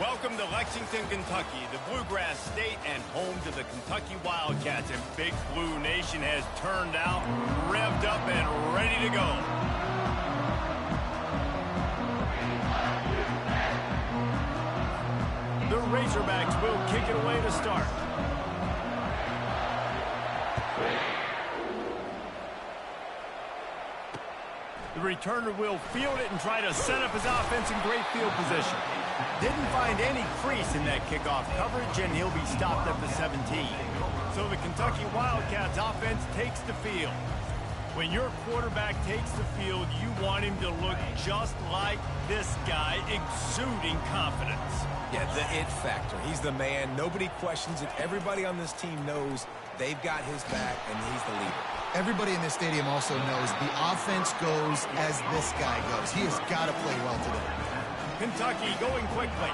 Welcome to Lexington, Kentucky, the Bluegrass State and home to the Kentucky Wildcats. And Big Blue Nation has turned out, revved up, and ready to go. The Razorbacks will kick it away to start. The returner will field it and try to set up his offense in great field position. Didn't find any crease in that kickoff coverage, and he'll be stopped at the 17. So the Kentucky Wildcats offense takes the field. When your quarterback takes the field, you want him to look just like this guy, exuding confidence. Yeah, the it factor. He's the man. Nobody questions it. Everybody on this team knows they've got his back, and he's the leader. Everybody in this stadium also knows the offense goes as this guy goes. He has got to play well today. Kentucky going quickly.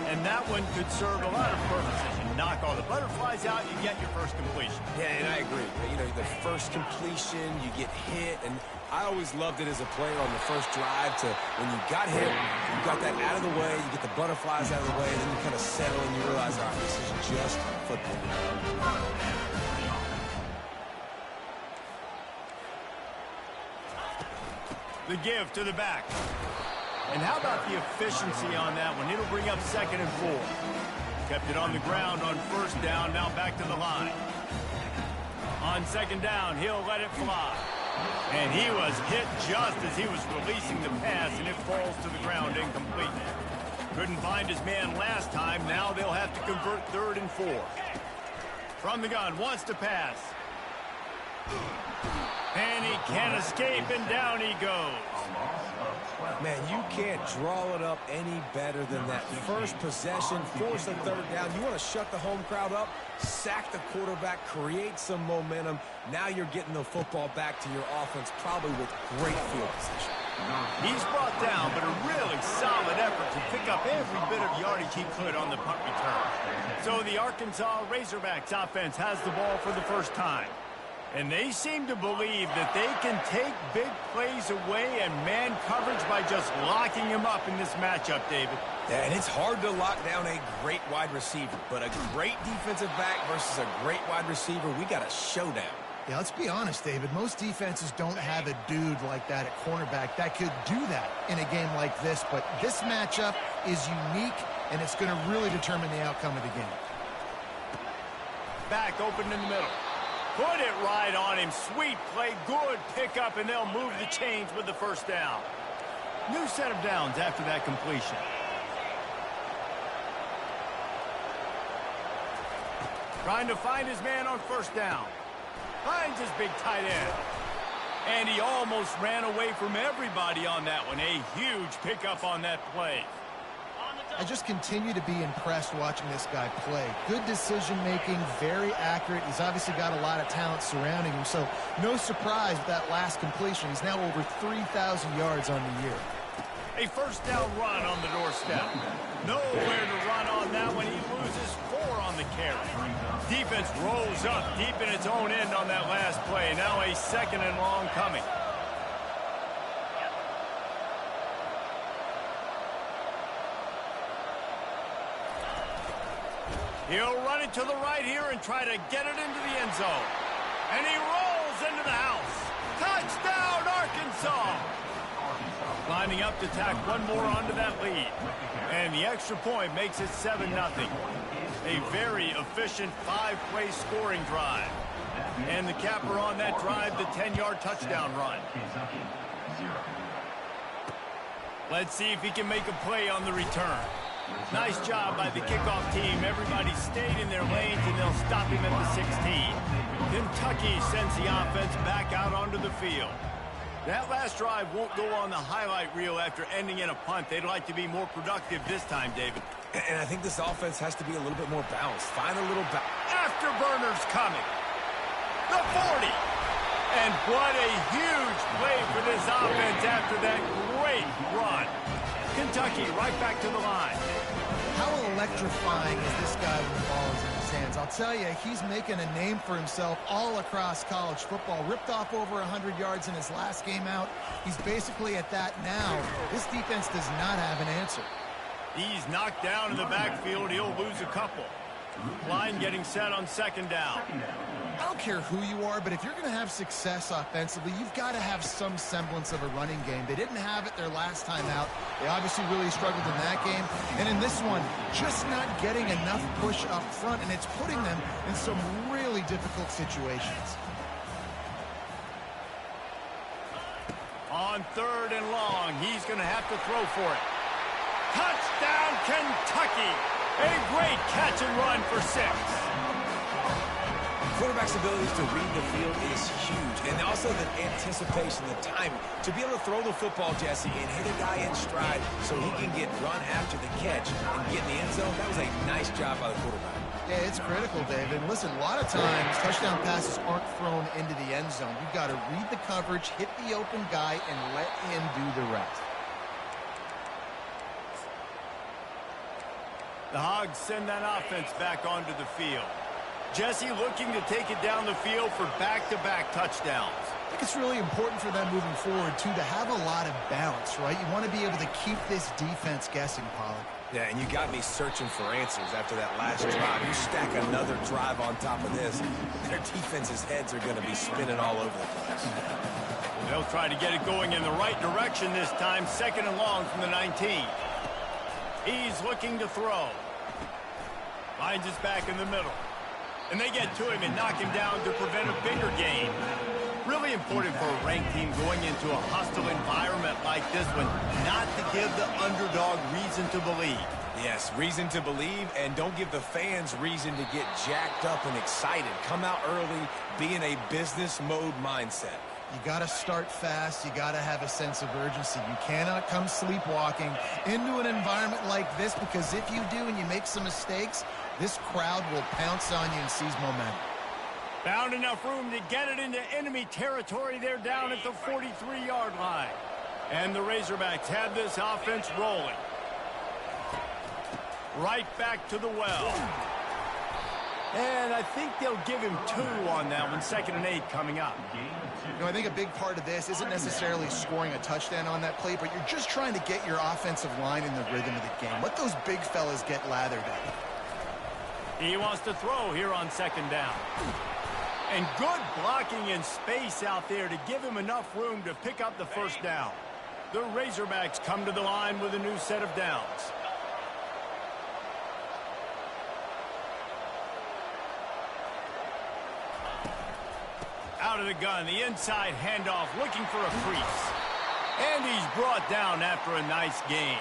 And that one could serve a lot of purposes. You knock all the butterflies out, you get your first completion. Yeah, and I agree. You know, the first completion, you get hit, and I always loved it as a player on the first drive to when you got hit, you got that out of the way, you get the butterflies out of the way, and then you kind of settle and you realize, all right, this is just football. The give to the back. And how about the efficiency on that one? It'll bring up 2nd and 4. Kept it on the ground on 1st down, now back to the line. On 2nd down, he'll let it fly. And he was hit just as he was releasing the pass, and it falls to the ground incomplete. Couldn't find his man last time. Now they'll have to convert 3rd and 4. From the gun, wants to pass. And he can't escape, and down he goes. Man, you can't draw it up any better than that. First possession, force a 3rd down. You want to shut the home crowd up, sack the quarterback, create some momentum. Now you're getting the football back to your offense, probably with great field position. He's brought down, but a really solid effort to pick up every bit of yardage he could on the punt return. So the Arkansas Razorbacks offense has the ball for the first time. And they seem to believe that they can take big plays away and man coverage by just locking him up in this matchup, David. Yeah, and it's hard to lock down a great wide receiver, but a great defensive back versus a great wide receiver, we got a showdown. Yeah, let's be honest, David. Most defenses don't have a dude like that at cornerback that could do that in a game like this, but this matchup is unique, and it's going to really determine the outcome of the game. Back open in the middle. Put it right on him. Sweet play, good pickup, and they'll move the chains with the 1st down. New set of downs after that completion. Trying to find his man on 1st down. Finds his big tight end. And he almost ran away from everybody on that one. A huge pickup on that play. I just continue to be impressed watching this guy play. Good decision-making, very accurate. He's obviously got a lot of talent surrounding him, so no surprise with that last completion. He's now over 3,000 yards on the year. A 1st down run on the doorstep. Nowhere to run on that one. He loses 4 on the carry. Defense rolls up deep in its own end on that last play. Now a 2nd and long coming. He'll run it to the right here and try to get it into the end zone. And he rolls into the house. Touchdown, Arkansas! Lining up to tack one more onto that lead. And the extra point makes it 7-0. A very efficient 5-play scoring drive. And the capper on that drive, the 10-yard touchdown run. Let's see if he can make a play on the return. Nice job by the kickoff team. Everybody stayed in their lanes, and they'll stop him at the 16. Kentucky sends the offense back out onto the field. That last drive won't go on the highlight reel after ending in a punt. They'd like to be more productive this time, David. And I think this offense has to be a little bit more balanced. Find a little balance. Afterburners coming. The 40. And what a huge play for this offense after that great run. Kentucky right back to the line. How electrifying is this guy when the ball is in his hands? I'll tell you, he's making a name for himself all across college football. Ripped off over 100 yards in his last game out. He's basically at that now. This defense does not have an answer. He's knocked down in the backfield. He'll lose a couple. Line getting set on second down. I don't care who you are, but if you're going to have success offensively, you've got to have some semblance of a running game. They didn't have it their last time out. They obviously really struggled in that game. And in this one, just not getting enough push up front, and it's putting them in some really difficult situations. On third and long, he's going to have to throw for it. Touchdown, Kentucky! A great catch and run for 6. Quarterback's abilities to read the field is huge, and also the anticipation, the timing. To be able to throw the football, Jesse, and hit a guy in stride so he can get run after the catch and get in the end zone, that was a nice job by the quarterback. Yeah, it's critical, David. Listen, a lot of times, touchdown passes aren't thrown into the end zone. You've got to read the coverage, hit the open guy, and let him do the rest. The Hogs send that offense back onto the field. Jesse looking to take it down the field for back-to-back touchdowns. I think it's really important for them moving forward, too, to have a lot of balance, right? You want to be able to keep this defense guessing, Pollard. Yeah, and you got me searching for answers after that last drive. You stack another drive on top of this, their defense's heads are going to be spinning all over the place. Well, they'll try to get it going in the right direction this time. Second and long from the 19. He's looking to throw. Finds his back in the middle. And they get to him and knock him down to prevent a bigger gain. Really important for a ranked team going into a hostile environment like this one, not to give the underdog reason to believe. Yes, reason to believe, and don't give the fans reason to get jacked up and excited. Come out early, be in a business mode mindset. You got to start fast. You got to have a sense of urgency. You cannot come sleepwalking into an environment like this, because if you do and you make some mistakes, this crowd will pounce on you and seize momentum. Found enough room to get it into enemy territory. They're down at the 43-yard line. And the Razorbacks have this offense rolling. Right back to the well. And I think they'll give him 2 on that one. 2nd and 8 coming up. You know, I think a big part of this isn't necessarily scoring a touchdown on that play, but you're just trying to get your offensive line in the rhythm of the game. Let those big fellas get lathered up. He wants to throw here on 2nd down. And good blocking in space out there to give him enough room to pick up the first down. The Razorbacks come to the line with a new set of downs. Out of the gun, the inside handoff, looking for a crease. And he's brought down after a nice gain.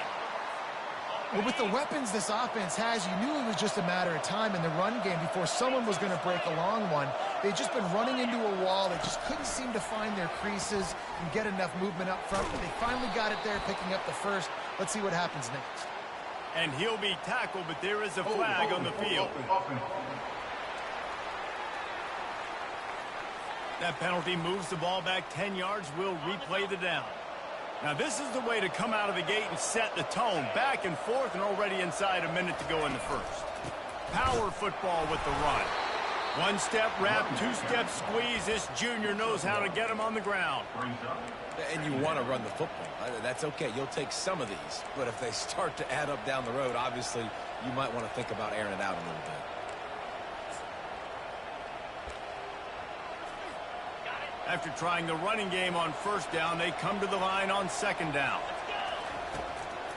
Well, with the weapons this offense has, you knew it was just a matter of time in the run game before someone was going to break a long one. They'd just been running into a wall. They just couldn't seem to find their creases and get enough movement up front, but they finally got it there, picking up the first. Let's see what happens next. And he'll be tackled, but there is a flag on the field. That penalty moves the ball back 10 yards. We'll replay the down. Now, this is the way to come out of the gate and set the tone. Back and forth and already inside a minute to go in the first. Power football with the run. 1-step wrap, 2-step squeeze. This junior knows how to get him on the ground. And you want to run the football. That's okay. You'll take some of these. But if they start to add up down the road, obviously, you might want to think about airing it out a little bit. After trying the running game on 1st down, they come to the line on 2nd down.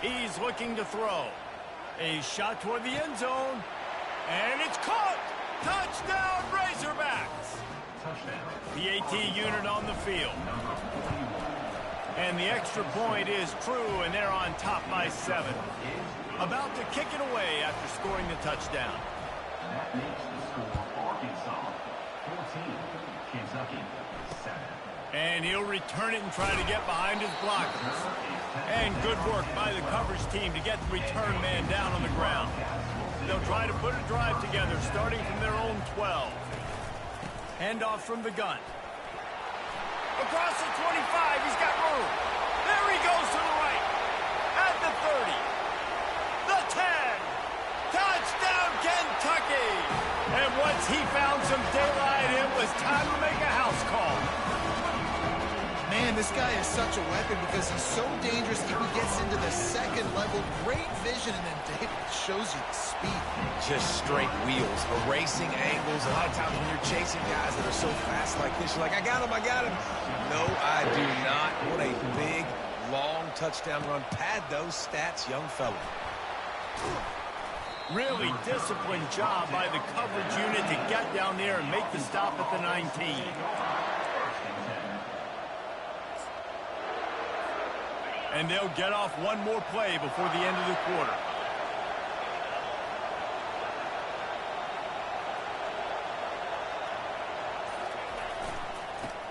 He's looking to throw. A shot toward the end zone. And it's caught! Touchdown, Razorbacks! The AT unit on the field. And the extra point is true, and they're on top by 7. About to kick it away after scoring the touchdown. That makes the score Arkansas 14, Kentucky 7. And he'll return it and try to get behind his blockers. And good work by the coverage team to get the return man down on the ground. They'll try to put a drive together, starting from their own 12. Handoff from the gun. Across the 25, he's got room. There he goes to the right. At the 30. The 10. Touchdown, Kentucky. And once he found some daylight, it was time to make a house call. Man, this guy is such a weapon because he's so dangerous if he gets into the second level. Great vision, and then David shows you the speed. Just straight wheels, erasing angles. A lot of times when you're chasing guys that are so fast like this, you're like, I got him, I got him. No, I do not. What a big, long touchdown run. Pad those stats, young fella. Really disciplined job by the coverage unit to get down there and make the stop at the 19. And they'll get off one more play before the end of the quarter.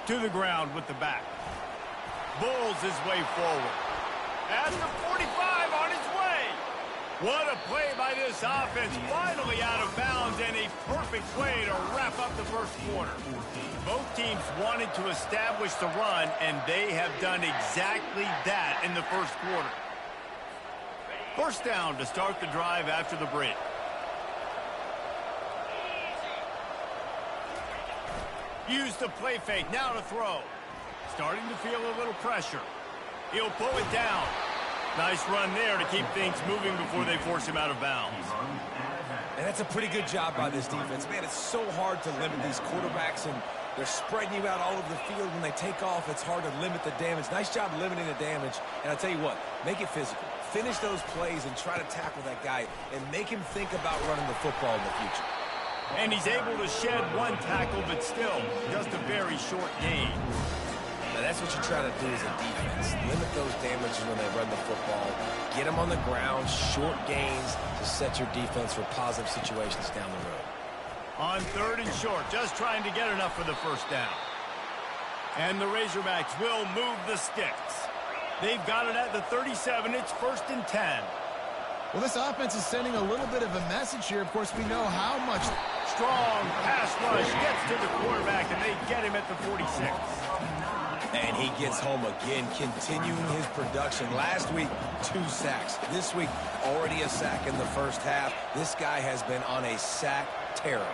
To the ground with the back. Bulls his way forward. At the 45 on his way. What a play by this offense. Finally out of bounds and a perfect way to wrap up the first quarter. Both teams wanted to establish the run, and they have done exactly that in the first quarter. First down to start the drive after the break. Use the play fake, now to throw. Starting to feel a little pressure. He'll pull it down. Nice run there to keep things moving before they force him out of bounds. And that's a pretty good job by this defense. Man, it's so hard to limit these quarterbacks, and they're spreading you out all over the field. When they take off, it's hard to limit the damage. Nice job limiting the damage. And I'll tell you what, make it physical. Finish those plays and try to tackle that guy and make him think about running the football in the future. And he's able to shed one tackle, but still just a very short gain. Now, that's what you try to do as a defense. Limit those damages when they run the football. Get them on the ground, short gains to set your defense for positive situations down the road. On third and short, just trying to get enough for the first down. And the Razorbacks will move the sticks. They've got it at the 37. It's 1st and 10. Well, this offense is sending a little bit of a message here. Of course, we know how much. Strong pass rush gets to the quarterback, and they get him at the 46. And he gets home again, continuing his production. Last week, 2 sacks. This week, already a sack in the first half. This guy has been on a sack terror.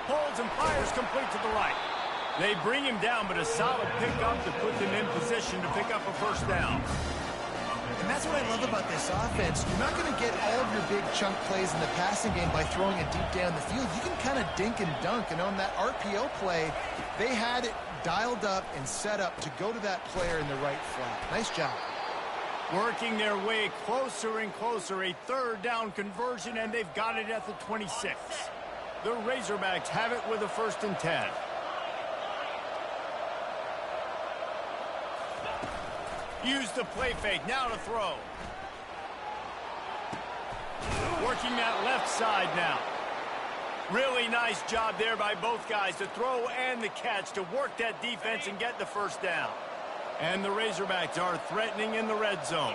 Holds and fires complete to the right. They bring him down, but a solid pickup to put them in position to pick up a first down. And that's what I love about this offense. You're not going to get all of your big chunk plays in the passing game by throwing it deep down the field. You can kind of dink and dunk. And on that RPO play, they had it dialed up and set up to go to that player in the right flat. Nice job. Working their way closer and closer. A third down conversion, and they've got it at the 26. The Razorbacks have it with a 1st and 10. Use the play fake, now to throw. Working that left side now. Really nice job there by both guys to throw and the catch to work that defense and get the first down. And the Razorbacks are threatening in the red zone.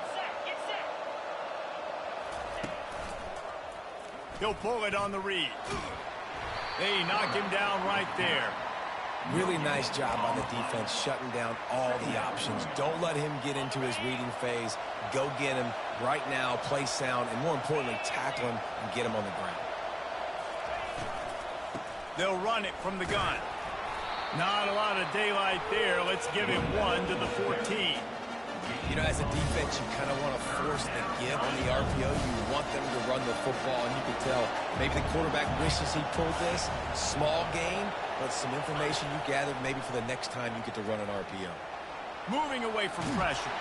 He'll pull it on the read. They knock him down right there. Really nice job by the defense shutting down all the options. Don't let him get into his reading phase. Go get him right now, play sound, and more importantly, tackle him and get him on the ground. They'll run it from the gun. Not a lot of daylight there. Let's give him 1 to the 14. You know, as a defense, you kind of want to force the give on the RPO. You want them to run the football, and you can tell maybe the quarterback wishes he pulled this. Small gain, but some information you gathered maybe for the next time you get to run an RPO. Moving away from pressure.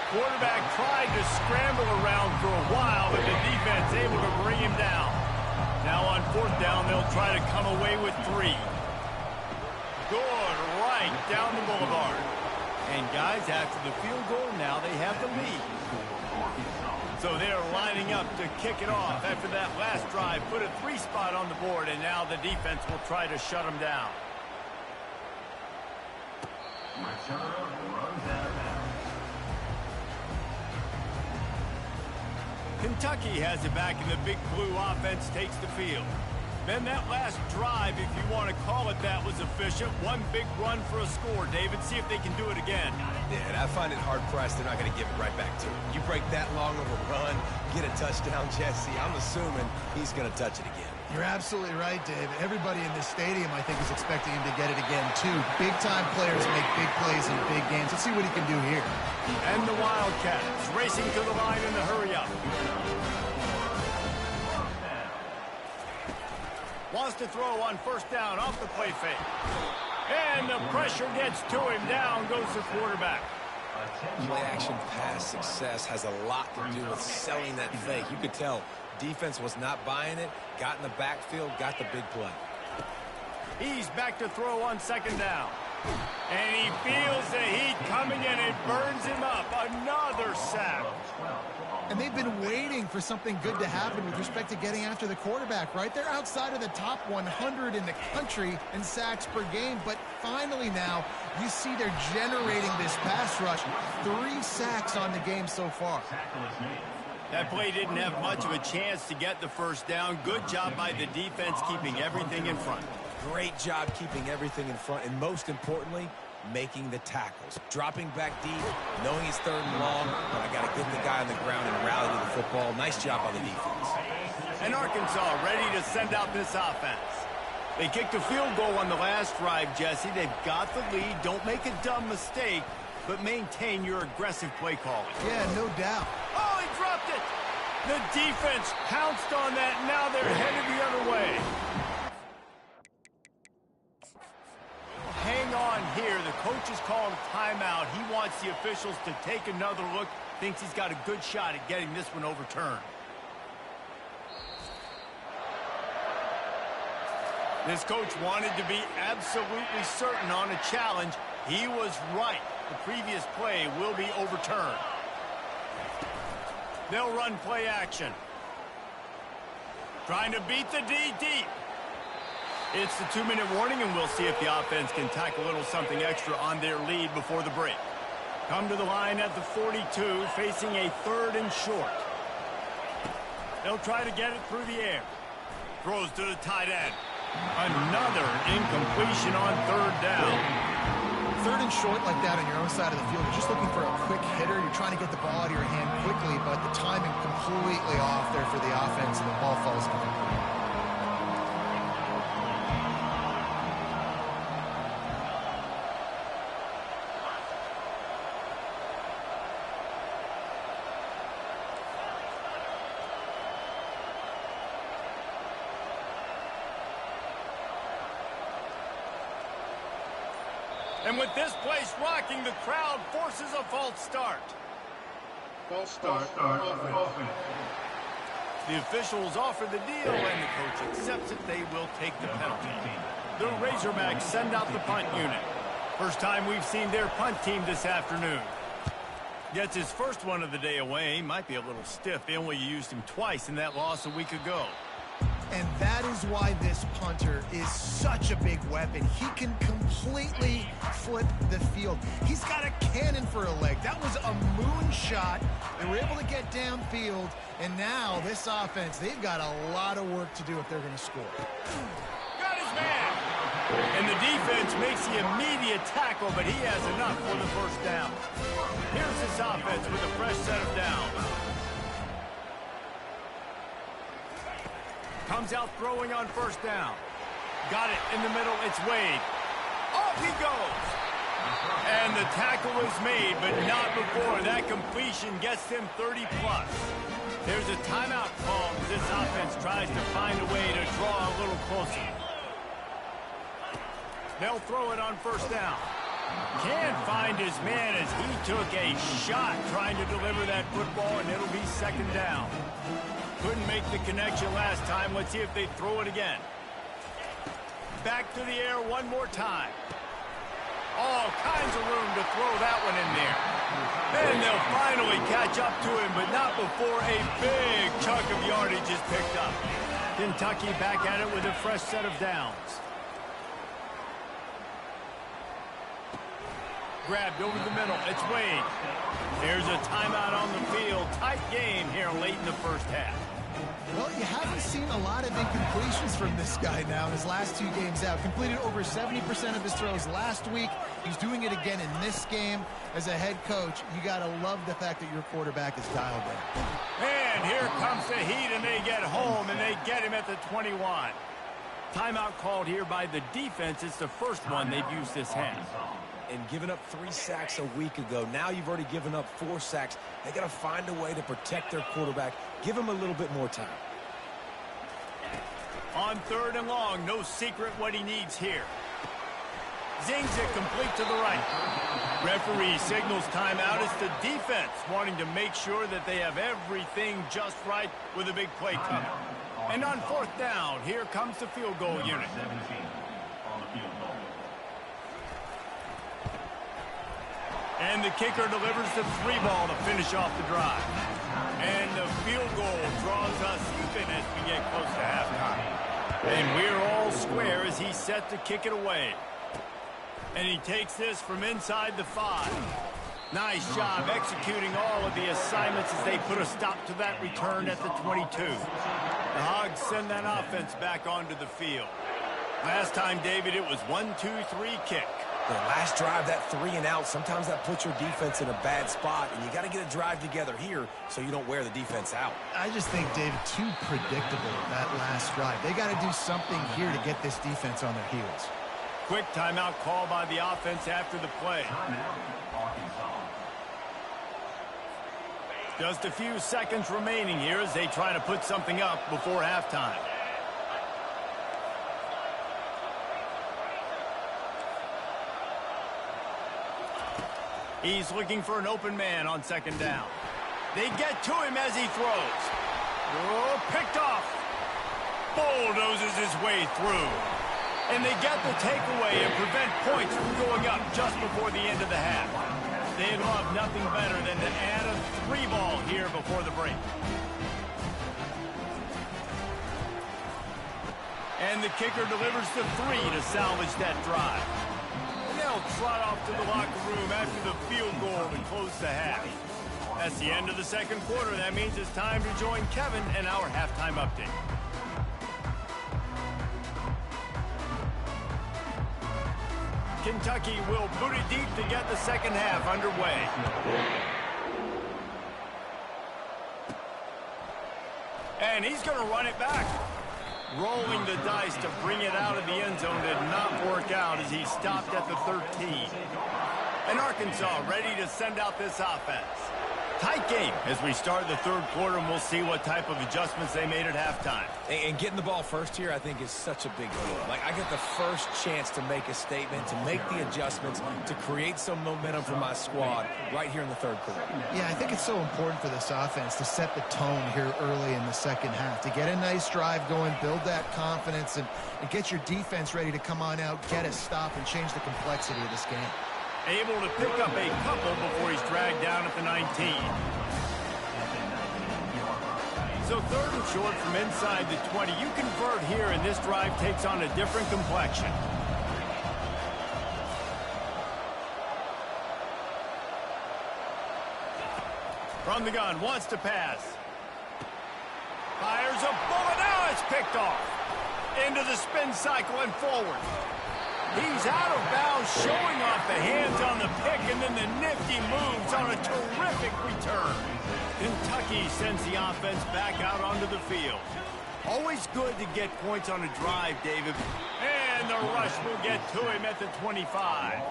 Quarterback tried to scramble around for a while, but the defense able to bring him down. Now on 4th down, they'll try to come away with 3. Good right down the boulevard. And guys, after the field goal, now they have the lead. So they're lining up to kick it off after that last drive. Put a 3 spot on the board, and now the defense will try to shut them down. Kentucky has it back, and the Big Blue offense takes the field. Then that last drive, if you want to call it that, was efficient. One big run for a score. David, see if they can do it again. Yeah, and I find it hard-pressed they're not going to give it right back to him. You break that long of a run, get a touchdown, Jesse, I'm assuming he's going to touch it again. You're absolutely right, David. Everybody in this stadium, I think, is expecting him to get it again, too. Big-time players make big plays in big games. Let's see what he can do here. And the Wildcats racing to the line in the hurry-up. Wants to throw on first down off the play fake. And the pressure gets to him. Down goes the quarterback. Play-action pass success has a lot to do with selling that fake. You could tell defense was not buying it, got in the backfield, got the big play. He's back to throw on second down. And he feels the heat coming in. It burns him up. Another sack. And they've been waiting for something good to happen with respect to getting after the quarterback, right? They're outside of the top 100 in the country in sacks per game, but finally now you see they're generating this pass rush. 3 sacks on the game so far. That play didn't have much of a chance to get the first down. Good job by the defense keeping everything in front. Great job keeping everything in front, and most importantly, making the tackles. Dropping back deep, knowing it's 3rd and long, but I got to get the guy on the ground and rally to the football. Nice job on the defense. And Arkansas ready to send out this offense. They kicked a field goal on the last drive, Jesse. They've got the lead. Don't make a dumb mistake, but maintain your aggressive play calling. Yeah, no doubt. Oh, he dropped it! The defense pounced on that. Now they're headed the other way. Hang on here. The coach has called a timeout. He wants the officials to take another look. Thinks he's got a good shot at getting this one overturned. This coach wanted to be absolutely certain on a challenge. He was right. The previous play will be overturned. They'll run play action. Trying to beat the D deep. It's the 2-minute warning, and we'll see if the offense can tack a little something extra on their lead before the break. Come to the line at the 42, facing a 3rd and short. They'll try to get it through the air. Throws to the tight end. Another incompletion on 3rd down. 3rd and short like that on your own side of the field. You're just looking for a quick hitter. You're trying to get the ball out of your hand quickly, but the timing completely off there for the offense, and the ball falls complete. And with this place rocking, the crowd forces a false start. False start. The officials offer the deal, and the coach accepts it. They will take the penalty. The Razorbacks send out the punt unit. First time we've seen their punt team this afternoon. Gets his first one of the day away. Might be a little stiff. They only used him twice in that loss a week ago. And that is why this punter is such a big weapon. He can completely flip the field. He's got a cannon for a leg. That was a moonshot. They were able to get downfield, and now this offense, they've got a lot of work to do if they're going to score. Got his man! And the defense makes the immediate tackle, but he has enough for the first down. Here's this offense with a fresh set of downs. Comes out throwing on first down. Got it in the middle. It's Wade. Off he goes. And the tackle is made, but not before. That completion gets them 30-plus. There's a timeout called as this offense tries to find a way to draw a little closer. They'll throw it on first down. Can't find his man as he took a shot trying to deliver that football, and it'll be second down. Couldn't make the connection last time. Let's see if they throw it again. Back to the air one more time. All kinds of room to throw that one in there. And they'll finally catch up to him, but not before a big chunk of yardage is picked up. Kentucky back at it with a fresh set of downs. Grabbed over the middle. It's Wade. There's a timeout on the field. Tight game here late in the first half. Well, you haven't seen a lot of incompletions from this guy now in his last 2 games out. Completed over 70% of his throws last week. He's doing it again in this game. As a head coach, you got to love the fact that your quarterback is dialed in. And here comes the heat, and they get home, and they get him at the 21. Timeout called here by the defense. It's the first one they've used this half. And giving up 3 sacks a week ago. Now you've already given up 4 sacks. They got to find a way to protect their quarterback. Give him a little bit more time. On 3rd and long, no secret what he needs here. Zings it complete to the right. Referee signals timeout. It's the defense wanting to make sure that they have everything just right with a big play coming. And on 4th down, here comes the field goal unit. And the kicker delivers the 3 ball to finish off the drive. And the field goal draws us even as we get close to halftime. And we're all square as he's set to kick it away. And he takes this from inside the 5. Nice job executing all of the assignments as they put a stop to that return at the 22. The Hogs send that offense back onto the field. Last time, David, it was 1-2-3 kick. The last drive, that 3 and out, sometimes that puts your defense in a bad spot, and you got to get a drive together here so you don't wear the defense out. I just think, David, too predictable that last drive. They got to do something here to get this defense on their heels. Quick timeout call by the offense after the play. Just a few seconds remaining here as they try to put something up before halftime. He's looking for an open man on 2nd down. They get to him as he throws. Oh, picked off. Bulldozes his way through. And they get the takeaway and prevent points from going up just before the end of the half. They'd love nothing better than to add a 3 ball here before the break. And the kicker delivers the 3 to salvage that drive. And they'll trot off to the locker room after the field goal to close the half. That's the end of the 2nd quarter. That means it's time to join Kevin and our halftime update. Kentucky will boot it deep to get the 2nd half underway. And he's going to run it back. Rolling the dice to bring it out of the end zone did not work out as he stopped at the 13. And Arkansas ready to send out this offense. Tight game as we start the 3rd quarter, and we'll see what type of adjustments they made at halftime. And getting the ball first here, I think, is such a big deal. Like, I get the first chance to make a statement, to make the adjustments, to create some momentum for my squad right here in the 3rd quarter. Yeah, I think it's so important for this offense to set the tone here early in the 2nd half, to get a nice drive going, build that confidence, and get your defense ready to come on out, get a stop, and change the complexity of this game. Able to pick up a couple before he's dragged down at the 19. So 3rd and short from inside the 20. You convert here, and this drive takes on a different complexion. From the gun, wants to pass. Fires a bullet. Now it's picked off. Into the spin cycle and forward. He's out of bounds, showing off the hands on the pick, and then the nifty moves on a terrific return. Kentucky sends the offense back out onto the field. Always good to get points on a drive, David. And the rush will get to him at the 25.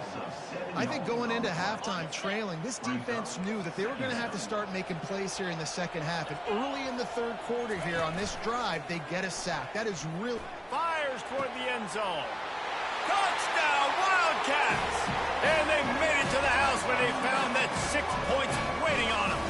I think going into halftime trailing, this defense knew that they were going to have to start making plays here in the 2nd half. And early in the 3rd quarter here on this drive, they get a sack. That is real. Fires toward the end zone. Touchdown, Wildcats! And they made it to the house when they found that 6 points waiting on them.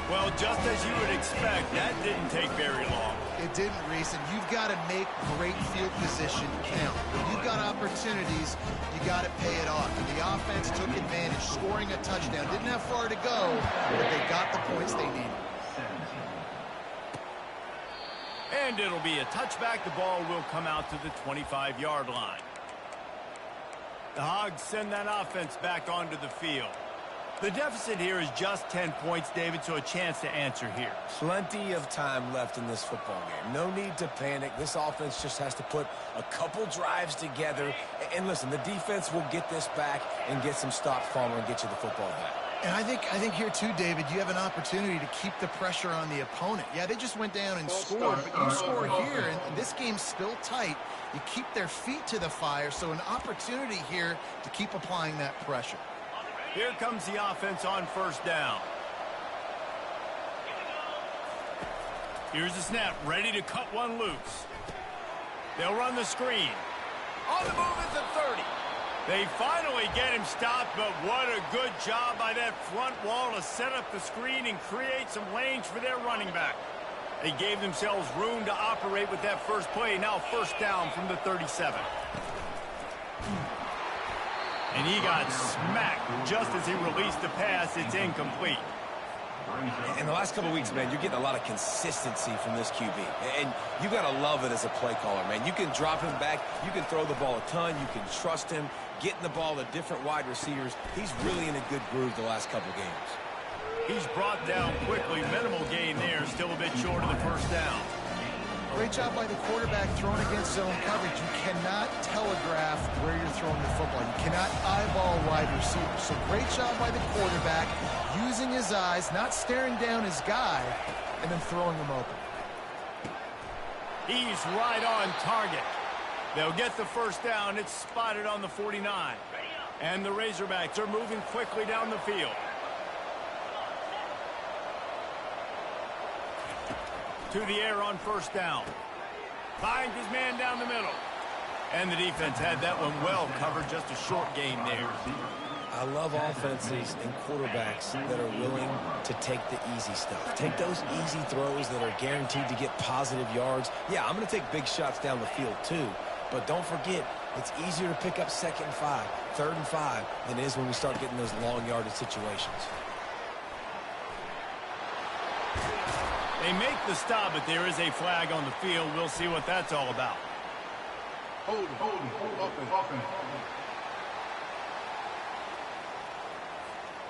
Well, just as you would expect, that didn't take very long. It didn't, Reese, and you've got to make great field position count. When you've got opportunities, you got to pay it off. And the offense took advantage, scoring a touchdown. Didn't have far to go, but they got the points they needed. And it'll be a touchback. The ball will come out to the 25-yard line. The Hogs send that offense back onto the field. The deficit here is just 10 points, David, so a chance to answer here. Plenty of time left in this football game. No need to panic. This offense just has to put a couple drives together. And listen, the defense will get this back and get some stops, Palmer, and get you the football back. And I think here too, David, you have an opportunity to keep the pressure on the opponent. Yeah, they just went down and scored, but you score here, and this game's still tight. You keep their feet to the fire, so an opportunity here to keep applying that pressure. Here comes the offense on first down. Here's the snap, ready to cut one loose. They'll run the screen. On the move at the 30. They finally get him stopped, but what a good job by that front wall to set up the screen and create some lanes for their running back. They gave themselves room to operate with that first play. Now first down from the 37. And he got smacked just as he released the pass. It's incomplete. In the last couple weeks, man, you're getting a lot of consistency from this QB. And you got to love it as a play caller, man. You can drop him back. You can throw the ball a ton. You can trust him, getting the ball to different wide receivers. He's really in a good groove the last couple games. He's brought down quickly. Minimal gain there. Still a bit short of the first down. Great job by the quarterback throwing against zone coverage. You cannot telegraph where you're throwing the football. You cannot eyeball wide receivers. So great job by the quarterback using his eyes, not staring down his guy, and then throwing him open. He's right on target. They'll get the first down. It's spotted on the 49. And the Razorbacks are moving quickly down the field. To the air on first down. Finds his man down the middle. And the defense had that one well covered. Just a short gain there. I love offenses and quarterbacks that are willing to take the easy stuff. Take those easy throws that are guaranteed to get positive yards. Yeah, I'm going to take big shots down the field too. But don't forget, it's easier to pick up 2nd and 5, 3rd and 5 than it is when we start getting those long yardage situations. They make the stop, but there is a flag on the field. We'll see what that's all about. Hold, open.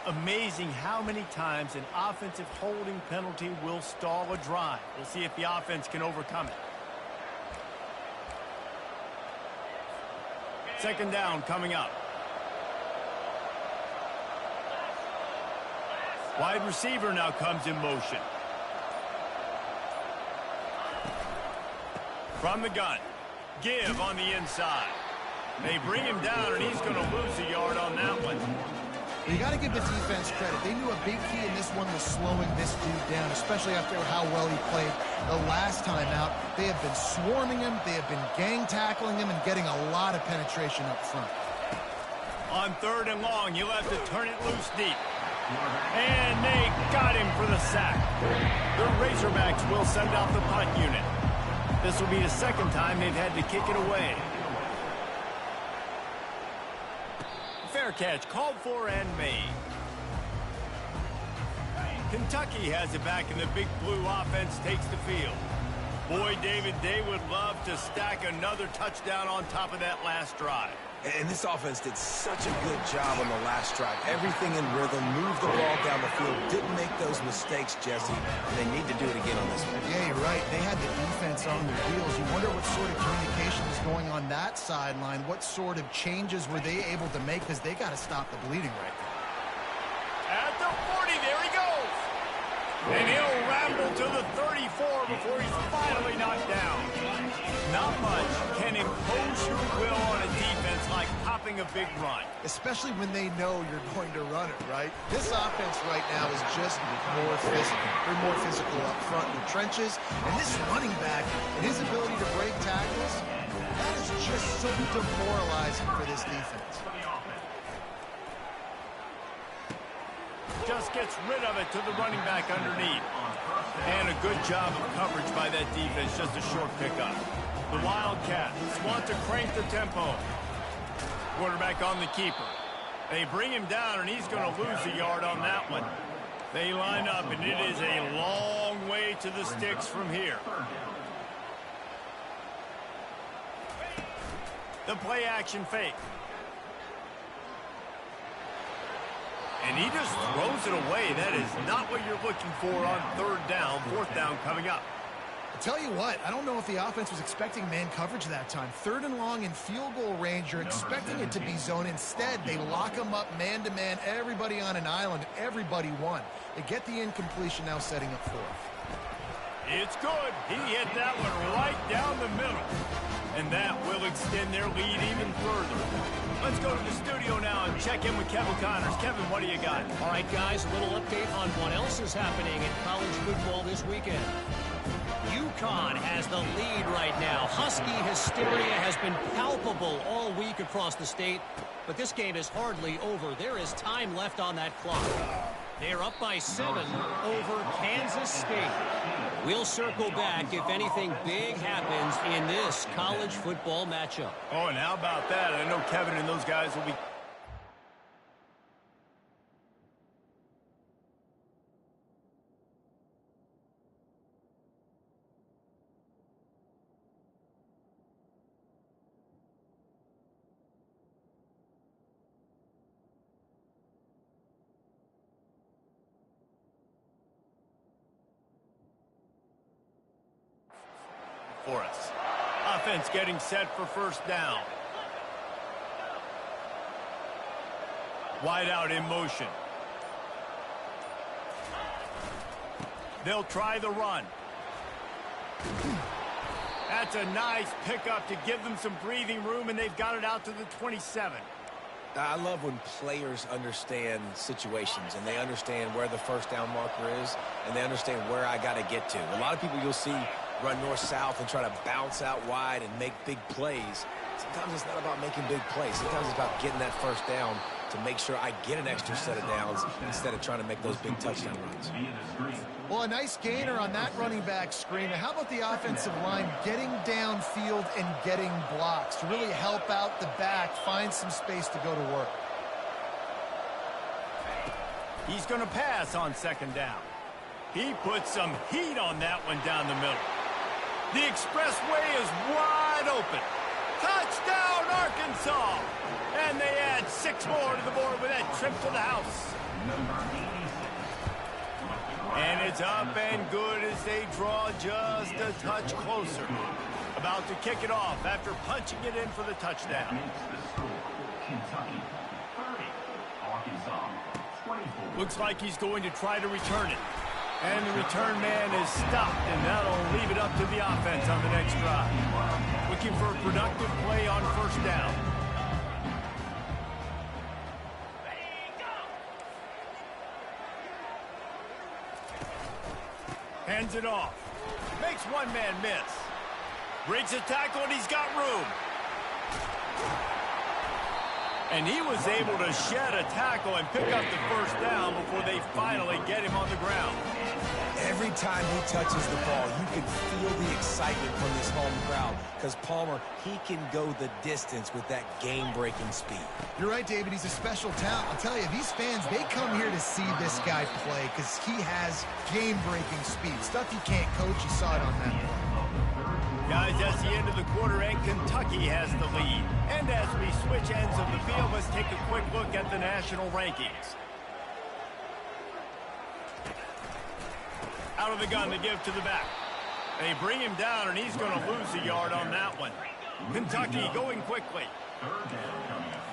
Amazing how many times an offensive holding penalty will stall a drive. We'll see if the offense can overcome it. 2nd down coming up. Wide receiver now comes in motion. From the gun. Give on the inside. They bring him down, and he's going to lose a yard on that one. You got to give the defense credit. They knew a big key in this one was slowing this dude down, especially after how well he played the last time out. They have been swarming him. They have been gang tackling him and getting a lot of penetration up front. On 3rd and long, he'll have to turn it loose deep. And they got him for the sack. The Razorbacks will send out the punt unit. This will be the 2nd time they've had to kick it away. Fair catch, called for and made. Kentucky has it back, and the Big Blue offense takes the field. Boy, David, they would love to stack another touchdown on top of that last drive. And this offense did such a good job on the last drive. Everything in rhythm, moved the ball down the field, didn't make those mistakes, Jesse, and they need to do it again on this one. Yeah, you're right. They had the defense on their heels. You wonder what sort of communication is going on that sideline. What sort of changes were they able to make, because they got to stop the bleeding right now. At the 40, there he goes. And he'll ramble to the 34 before he's finally knocked down. Not much can impose your will on a defense like popping a big run. Especially when they know you're going to run it, right? This offense right now is just more physical. They're more physical up front in the trenches. And this running back and his ability to break tackles, that is just so demoralizing for this defense. Just gets rid of it to the running back underneath. And a good job of coverage by that defense, just a short pickup. The Wildcats want to crank the tempo. Quarterback on the keeper. They bring him down, and he's going to lose a yard on that one. They line up, and it is a long way to the sticks from here. The play action fake. And he just throws it away. That is not what you're looking for on 3rd down. 4th down coming up. Tell you what, I don't know if the offense was expecting man coverage that time. 3rd and long in field goal range, you're expecting it to be zone. Instead, they lock them up man-to-man, everybody on an island, everybody won. They get the incompletion, now setting up 4th. It's good. He hit that one right down the middle. And that will extend their lead even further. Let's go to the studio now and check in with Kevin Connors. Kevin, what do you got? All right, guys, a little update on what else is happening in college football this weekend. UConn has the lead right now. Husky hysteria has been palpable all week across the state, but this game is hardly over. There is time left on that clock. They're up by 7 over Kansas State. We'll circle back if anything big happens in this college football matchup. Oh, and how about that? I know Kevin and those guys will be... for us. Offense getting set for first down. Wide out in motion. They'll try the run. That's a nice pickup to give them some breathing room, and they've got it out to the 27. I love when players understand situations and they understand where the first down marker is and they understand where I got to get to. A lot of people you'll see run north-south and try to bounce out wide and make big plays. Sometimes it's not about making big plays. Sometimes it's about getting that first down to make sure I get an extra set of downs instead of trying to make those big touchdown runs. Well, a nice gainer on that running back screen. How about the offensive line getting downfield and getting blocks to really help out the back, find some space to go to work? He's going to pass on second down. He put some heat on that one down the middle. The expressway is wide open. Touchdown, Arkansas! And they add 6 more to the board with that trip to the house. And it's up and good as they draw just a touch closer. About to kick it off after punching it in for the touchdown. Kentucky 30, Arkansas 24. Looks like he's going to try to return it. And the return man is stopped, and that'll leave it up to the offense on the next drive. Looking for a productive play on first down. Hands it off. Makes one man miss. Breaks a tackle, and he's got room. And he was able to shed a tackle and pick up the first down before they finally get him on the ground. Every time he touches the ball, you can feel the excitement from this home crowd because Palmer, he can go the distance with that game-breaking speed. You're right, David. He's a special talent. I'll tell you, these fans, they come here to see this guy play because he has game-breaking speed. Stuff you can't coach. You saw it on that play. Guys, that's the end of the quarter, and Kentucky has the lead. And as we switch ends of the field, let's take a quick look at the national rankings. Out of the gun to give to the back. They bring him down, and he's going to lose a yard on that one. Kentucky going quickly. Third down coming up.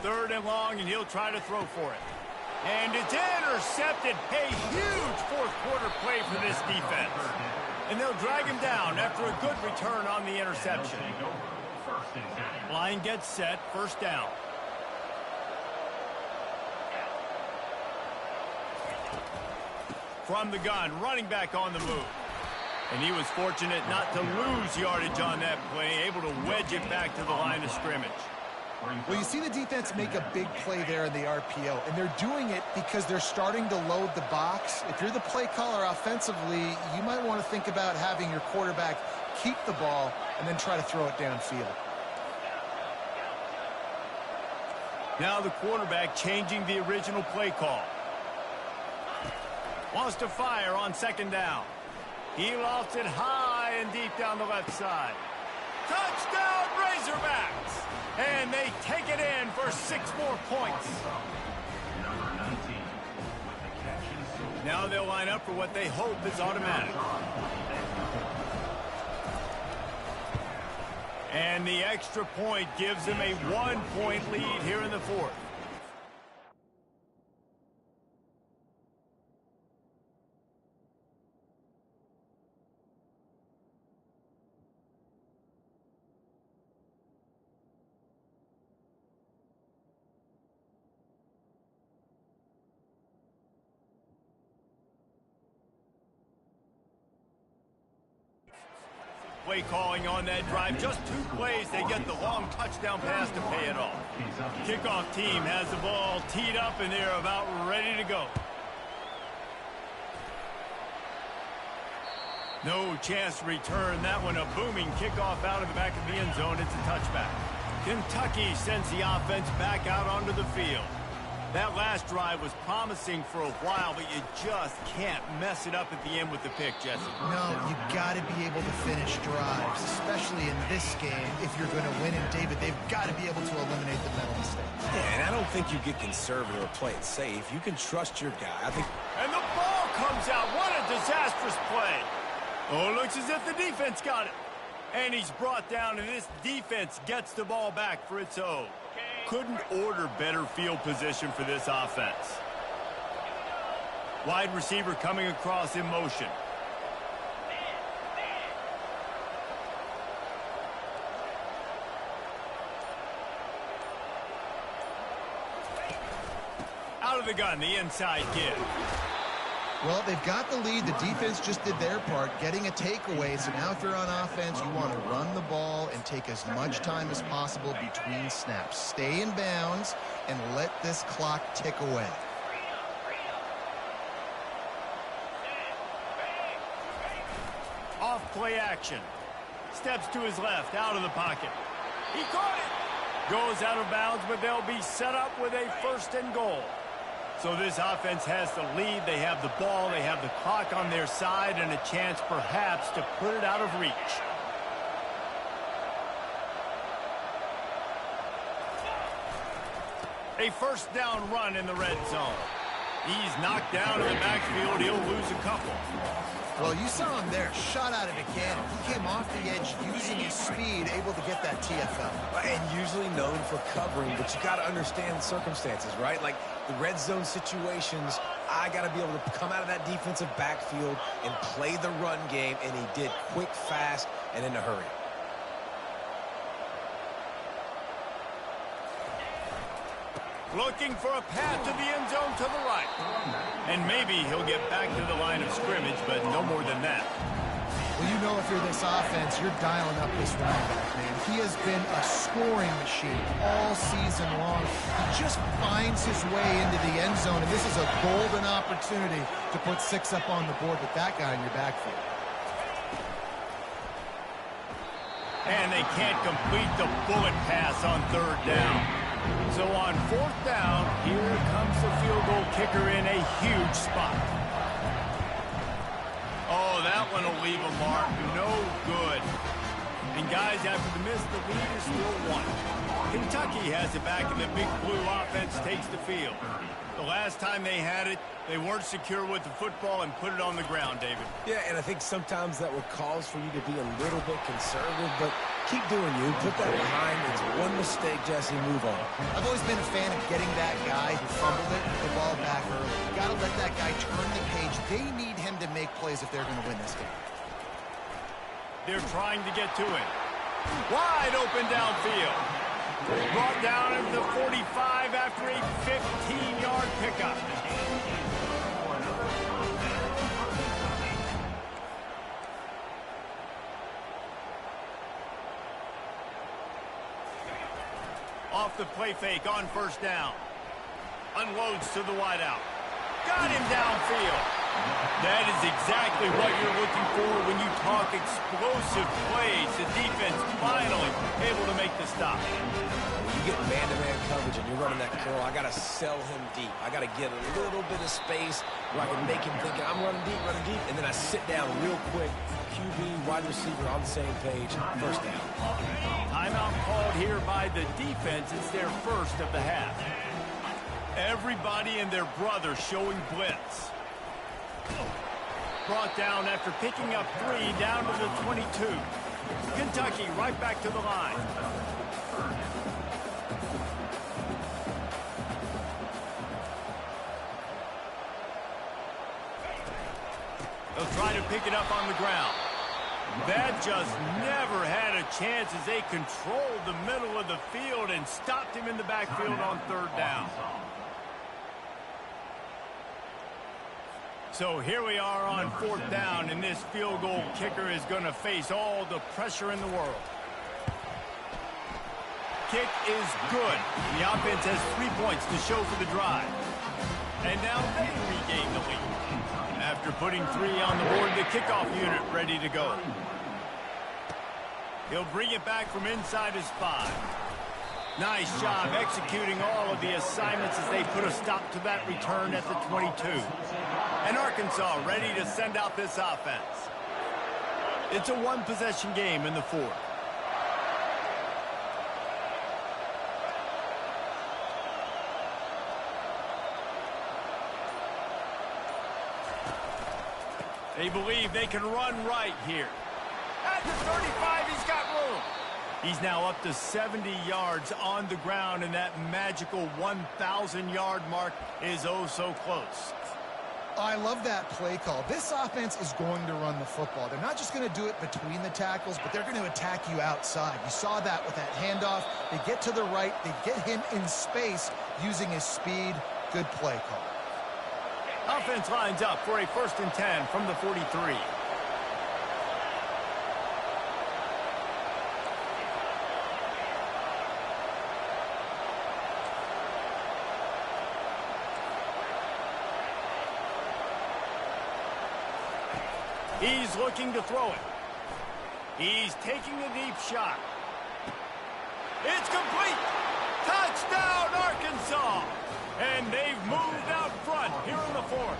Third and long, and he'll try to throw for it. And it's intercepted. A huge fourth-quarter play for this defense. And they'll drag him down after a good return on the interception. Line gets set, first down. From the gun, running back on the move. And he was fortunate not to lose yardage on that play, able to wedge it back to the line of scrimmage. Well, you see the defense make a big play there in the RPO, and they're doing it because they're starting to load the box. If you're the play caller offensively, you might want to think about having your quarterback keep the ball and then try to throw it downfield. Now the quarterback changing the original play call. Wants to fire on second down. He lofts it high and deep down the left side. Touchdown, Razorbacks! And they take it in for 6 more points. Number 19 with the catch Now they'll line up for what they hope is automatic. And the extra point gives them a 1-point lead here in the fourth. Play calling on that drive. Just 2 plays, they get the long touchdown pass to pay it off. Kickoff team has the ball teed up, and they're about ready to go. No chance to return that one. A booming kickoff out of the back of the end zone. It's a touchback. Kentucky sends the offense back out onto the field. That last drive was promising for a while, but you just can't mess it up at the end with the pick, Jesse. No, you got to be able to finish drives, especially in this game. If you're going to win in David, they've got to be able to eliminate the mental mistakes. Yeah, and I don't think you get conservative or play it safe. You can trust your guy. I think. And the ball comes out. What a disastrous play. Oh, it looks as if the defense got it. And he's brought down, and this defense gets the ball back for its own. Couldn't order better field position for this offense. Wide receiver coming across in motion. Out of the gun, the inside give. Well, they've got the lead. The defense just did their part, getting a takeaway. So now if you're on offense, you want to run the ball and take as much time as possible between snaps. Stay in bounds and let this clock tick away. Off play action. Steps to his left, out of the pocket. He caught it. Goes out of bounds, but they'll be set up with a 1st and goal. So this offense has the lead. They have the ball. They have the clock on their side and a chance perhaps to put it out of reach. A 1st down run in the red zone. He's knocked down in the backfield. He'll lose a couple. Well, you saw him there, shot out of a cannon. He came off the edge using his speed, able to get that TFL. And usually known for covering, but you got to understand the circumstances, right? Like the red zone situations, I got to be able to come out of that defensive backfield and play the run game, and he did quick, fast, and in a hurry. Looking for a path to the end zone to the right. And maybe he'll get back to the line of scrimmage, but no more than that. Well, you know if you're this offense, you're dialing up this running back, man. He has been a scoring machine all season long. He just finds his way into the end zone, and this is a golden opportunity to put 6 up on the board with that guy in your backfield. And they can't complete the bullet pass on 3rd down. So on 4th down, here comes the field goal kicker in a huge spot. Oh, that one will leave a mark. No good. And guys, after the miss, the lead is still 1. Kentucky has it back, and the Big Blue offense takes the field. The last time they had it, they weren't secure with the football and put it on the ground, David. Yeah, and I think sometimes that would cause for you to be a little bit conservative, but keep doing you. Put that behind. It's one mistake, Jesse. Move on. I've always been a fan of getting that guy who fumbled it, the ball back early. You got to let that guy turn the page. They need him to make plays if they're going to win this game. They're trying to get to it. Wide open downfield. Brought down at the 45 after a 15-yard pickup. Off the play fake on 1st down. Unloads to the wideout. Got him downfield. That is exactly what you're looking for when you talk explosive plays. The defense finally able to make the stop. When you get man-to-man coverage and you're running that curl, I got to sell him deep. I got to get a little bit of space where I can make him think I'm running deep, and then I sit down real quick. QB, wide receiver on the same page. 1st down. Timeout called here by the defense. It's their 1st of the half. Everybody and their brother showing blitz. Brought down after picking up 3 down to the 22. Kentucky right back to the line. They'll try to pick it up on the ground. That just never had a chance as they controlled the middle of the field and stopped him in the backfield on 3rd down. So here we are on 4th down, and this field goal kicker is going to face all the pressure in the world. Kick is good. The offense has 3 points to show for the drive. And now they regain the lead. After putting 3 on the board, the kickoff unit ready to go. He'll bring it back from inside his 5. Nice job executing all of the assignments as they put a stop to that return at the 22. And Arkansas ready to send out this offense. It's a 1-possession game in the 4th. They believe they can run right here. At the 35, he's got room. He's now up to 70 yards on the ground, and that magical 1,000-yard mark is oh so close. I love that play call. This offense is going to run the football. They're not just going to do it between the tackles, but they're going to attack you outside. You saw that with that handoff. They get to the right. They get him in space using his speed. Good play call. Offense lines up for a 1st and 10 from the 43. He's looking to throw it. He's taking a deep shot. It's complete. Touchdown, Arkansas. And they've moved out front here in the 4th.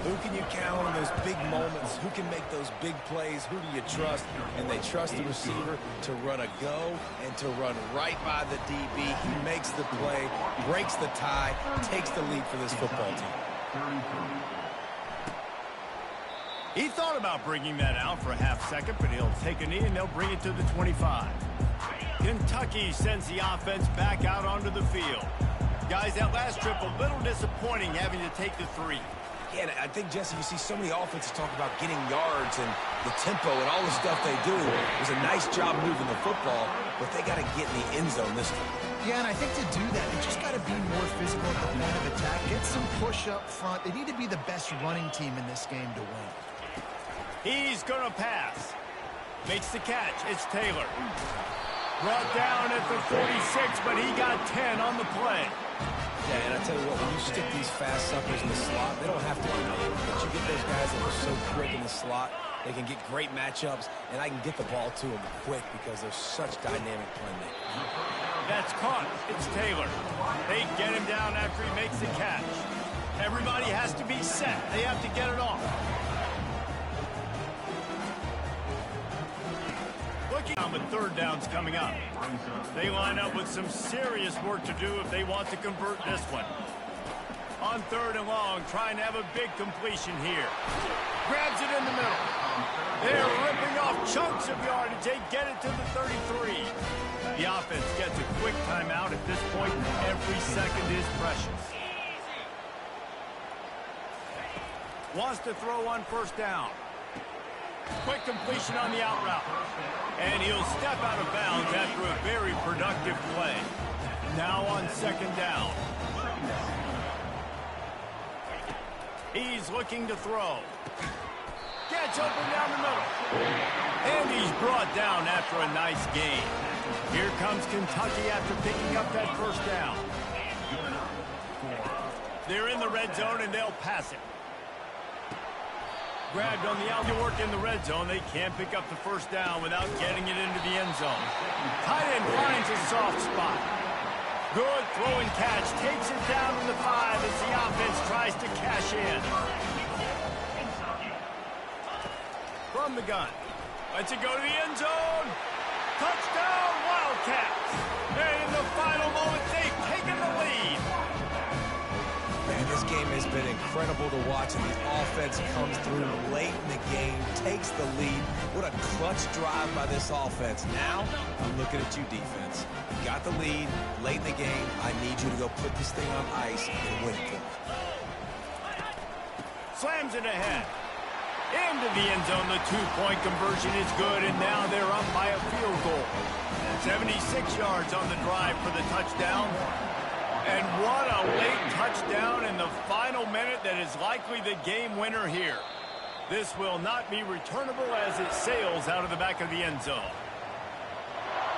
Who can you count on those big moments? Who can make those big plays? Who do you trust? And they trust the receiver to run a go and to run right by the DB. He makes the play, breaks the tie, takes the lead for this football team. He thought about bringing that out for a half-second, but he'll take a knee and they'll bring it to the 25. Kentucky sends the offense back out onto the field. Guys, that last trip a little disappointing having to take the 3. Yeah, I think, Jesse, you see so many offenses talk about getting yards and the tempo and all the stuff they do. It was a nice job moving the football, but they got to get in the end zone this time. Yeah, and I think to do that, they just got to be more physical at the point of attack. Get some push up front. They need to be the best running team in this game to win. He's going to pass. Makes the catch. It's Taylor. Brought down at the 46, but he got 10 on the play. Yeah, and I tell you what, when you stick these fast suckers in the slot, they don't have to do nothing. But you get those guys that are so quick in the slot, they can get great matchups, and I can get the ball to them quick because they're such dynamic playmakers. That's caught. It's Taylor. They get him down after he makes the catch. Everybody has to be set. They have to get it off. Looking on with 3rd downs coming up. They line up with some serious work to do if they want to convert this one. On 3rd and long, trying to have a big completion here. Grabs it in the middle. They're ripping off chunks of yardage. They get it to the 33. The offense gets a quick timeout. At this point, every second is precious. Wants to throw on 1st down. Quick completion on the out route. And he'll step out of bounds after a very productive play. Now on 2nd down. He's looking to throw. Gets open down the middle. And he's brought down after a nice gain. Here comes Kentucky after picking up that 1st down. They're in the red zone and they'll pass it. Grabbed on the out to work in the red zone. They can't pick up the 1st down without getting it into the end zone. Tight end finds a soft spot. Good throw and catch. Takes it down to the 5 as the offense tries to cash in. From the gun. Lets it go to the end zone. Touchdown, Wildcats. And in the final moment, they've taken the lead. Man, this game has been incredible to watch, and the offense comes through late in the game, takes the lead. What a clutch drive by this offense. Now, I'm looking at you, defense. You got the lead late in the game. I need you to go put this thing on ice and win it for me. Slams it ahead. Into the end zone. The two-point conversion is good, and now they're up by a field goal. 76 yards on the drive for the touchdown. And what a late touchdown in the final minute that is likely the game winner here. This will not be returnable as it sails out of the back of the end zone.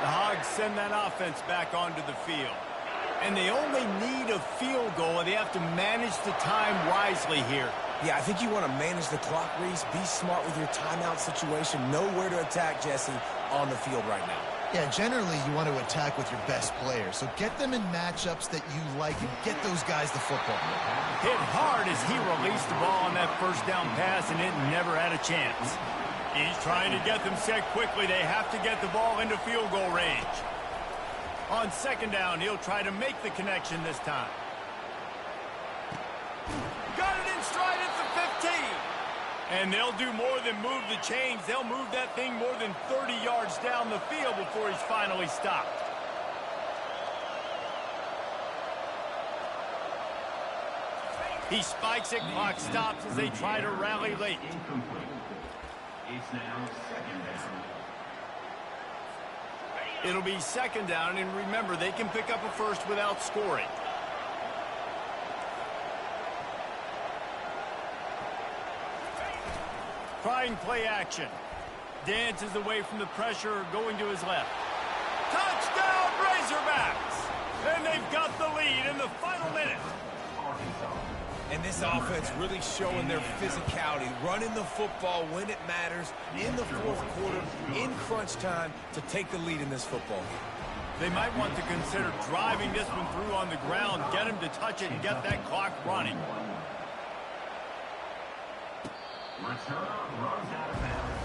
The Hogs send that offense back onto the field. And they only need a field goal, and they have to manage the time wisely here. Yeah, I think you want to manage the clock, Reese. Be smart with your timeout situation. Know where to attack, Jesse, on the field right now. Yeah, generally you want to attack with your best players. So get them in matchups that you like and get those guys the football. Hit hard as he released the ball on that first down pass, and it never had a chance. He's trying to get them set quickly. They have to get the ball into field goal range. On second down, he'll try to make the connection this time. Got it in stride at the 15. And they'll do more than move the chains. They'll move that thing more than 30 yards down the field before he's finally stopped. He spikes it, clock stops as they try to rally late. Incomplete. It's now second down. It'll be second down, and remember, they can pick up a first without scoring. Trying play action. Dances away from the pressure, going to his left. Touchdown, Razorbacks! And they've got the lead in the final minute. And this offense really showing their physicality, running the football when it matters, in the fourth quarter, in crunch time, to take the lead in this football game. They might want to consider driving this one through on the ground, get him to touch it, and get that clock running. Return runs out of bounds.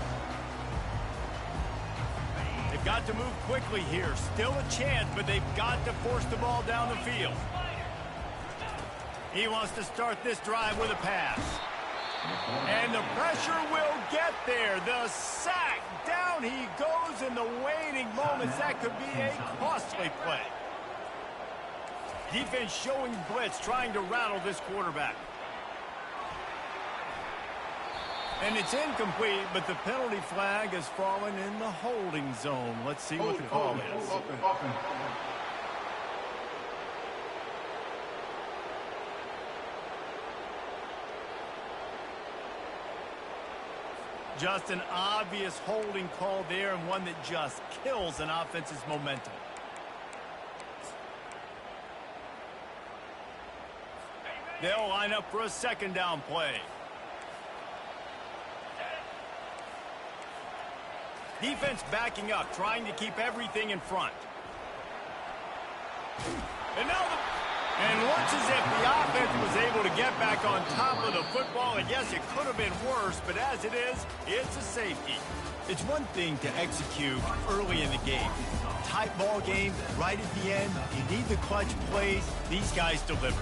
They've got to move quickly here. Still a chance, but they've got to force the ball down the field. He wants to start this drive with a pass. And the pressure will get there. The sack. Down he goes in the waning moments. That could be a costly play. Defense showing blitz, trying to rattle this quarterback. And it's incomplete, but the penalty flag has fallen in the holding zone. Let's see what the call is. Just an obvious holding call there, and one that just kills an offense's momentum. They'll line up for a second down play. Defense backing up, trying to keep everything in front. And now and looks as if the offense was able to get back on top of the football. And yes, it could have been worse, but as it is, it's a safety. It's one thing to execute early in the game. Tight ball game, right at the end, you need the clutch plays. These guys deliver.